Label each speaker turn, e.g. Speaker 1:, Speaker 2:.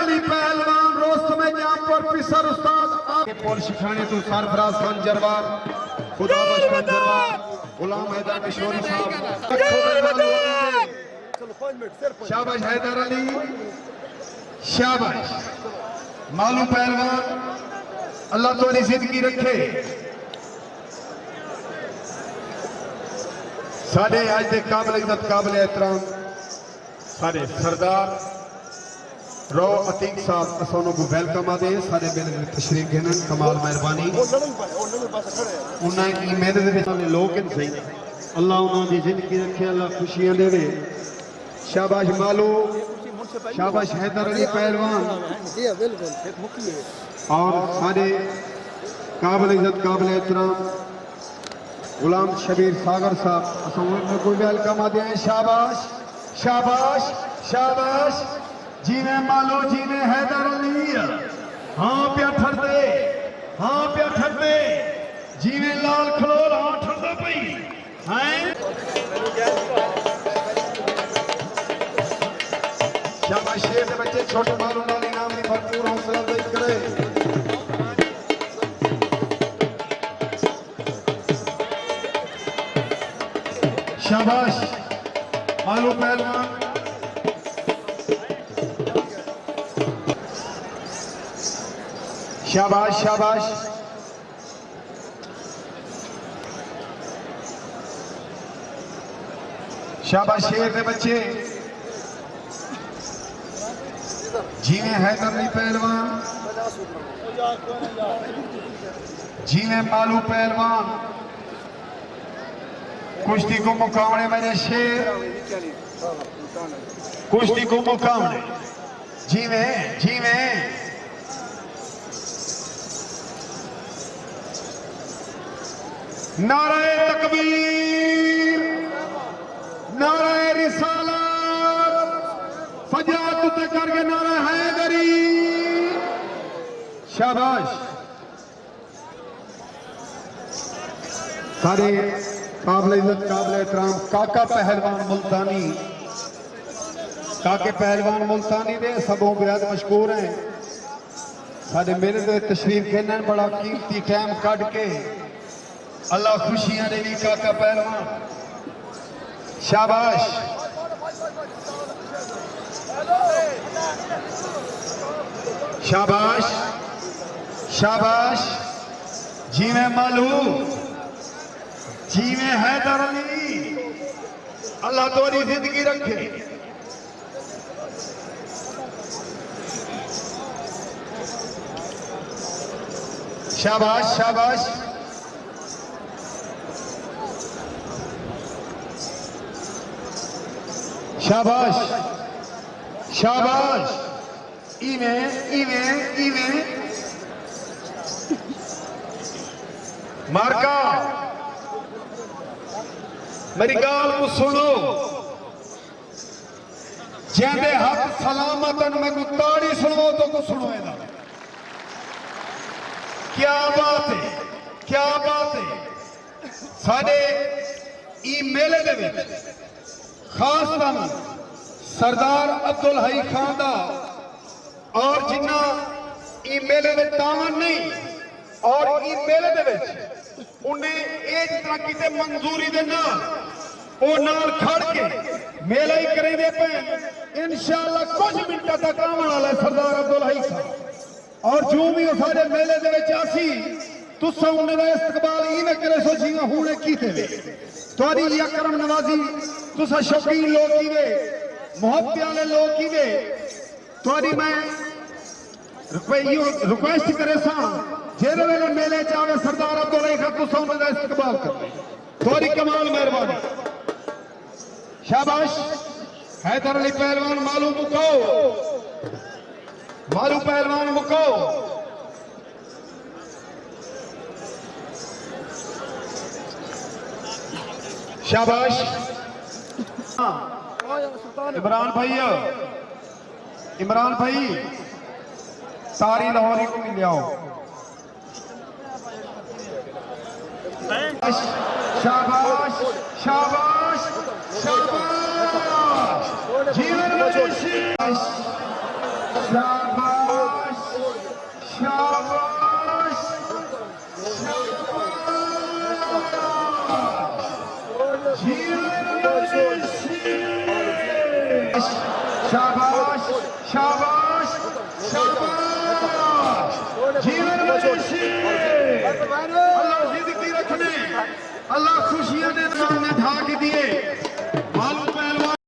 Speaker 1: अली पहलवान रोस्तम जामपुर पिसर उस्ताद आप पोल शिखाने तो सरफराज खान जरवार खुदा बख्श खान जरवार गुलाम हैदर किशोरी साहब शाबाश हैदर अली शाबाश मालू पहलवान अल्लाह तुम्हारी जिंदगी रखे साढ़े आज के काबिल इज्जत काबिल एहतराम साढ़े सरदार रो अतीक साहब असोनो को वेलकम आदे सारे मेरे तशरीफ घेन कमाल मेहरबानी उन्हें की मेरे दे विच लोग इन सही अल्लाह उन्होंने दी जिंदगी रखे अल्लाह खुशियां देवे शाबाश मालू शाबाश हैदर अली पहलवान और सारे काबिल इज्जत काबिल एहतराम गुलाम शबीर सागर साहब असोनो को वेलकम आदे शाबाश शाबाश शाबाश जीने मालो जीने हैदर अली हाँ प्या ठरदे जीने लाल खलोर हाँ ठरदा पई हैं शाबाश शेर दे बच्चे छोटे मालो नाल इनाम दी भरपूर हौसला अफजाई करे शाबाश मालो पहलवान शाबाश शाबाश शाबाश शेर दे बच्चे जीने हैदर अली पहलवान जीने मालू पहलवान कुश्ती को मुकाबले मेरे शेर कुश्ती को मुकाबले जीवे जीवे नारे तकबीर नारे रिसालत फजात ते करके नारा हैदरी शाबाश सारे काबिल इज्जत काबिल एहतराम काका पहलवान मुल्तानी दे सबों बेहद मशहूर हैं सारे मेरे दे तशरीफ घेन बड़ा कीमती टाइम कट के अल्लाह खुशियां देवी काका पहलवान शाबाश शाबाश शाबाश जीवे मालू जीवे हैदर अली अल्लाह तोरी जिंदगी रखे शाबाश शाबाश शाबाश शाबाश इवे इवे इवे मार्का मेरी गाल को सुनो जेंदे हाथ सलामतन मैं को ताड़ी सुनो तो को सुनो क्या बात है साडे ई मेले दे विच खास तन सरदार अब्दुल हई खान दा और जिन्ना ई मेले में तावन नहीं और ई मेले दे विच उन्हें एक तरह की मंजूरी दे नाल खड़ के मेला ही करेंगे पे इंशाअल्लाह कुछ मिनटों तक आने वाला सरदार अब्दुल हई खान और जो भी सारे मेले दे विच आसी तुसा उन्हें दा इस्तकबाल इवें करे सो जिवें हुणे कीते वे तुहाडी या करम नवाजी तुसा शौकीन लोग कीवे मोहब्बत वाले लोग कीवे तुहाडी मैं रिक्वेस्ट करे सा जेरे वेले मेले च आवे सरदार अब्दुल हई खान तुसा उन्हें दा इस्तकबाल करे तुहाडी कमाल मेहरबानी शाबाश हैदर अली पहलवान मालू पहलवान मुको शाबाश इमरान भाई सारी लाहौरी को मिल आओ शाबाश शाबाश शाबाश जीवन शाबाश शाबाश शाबाश शाबाश शाबाश जीवन अल्लाह जिंदगी रखने अल्लाह खुशियां ने ढाक दिए।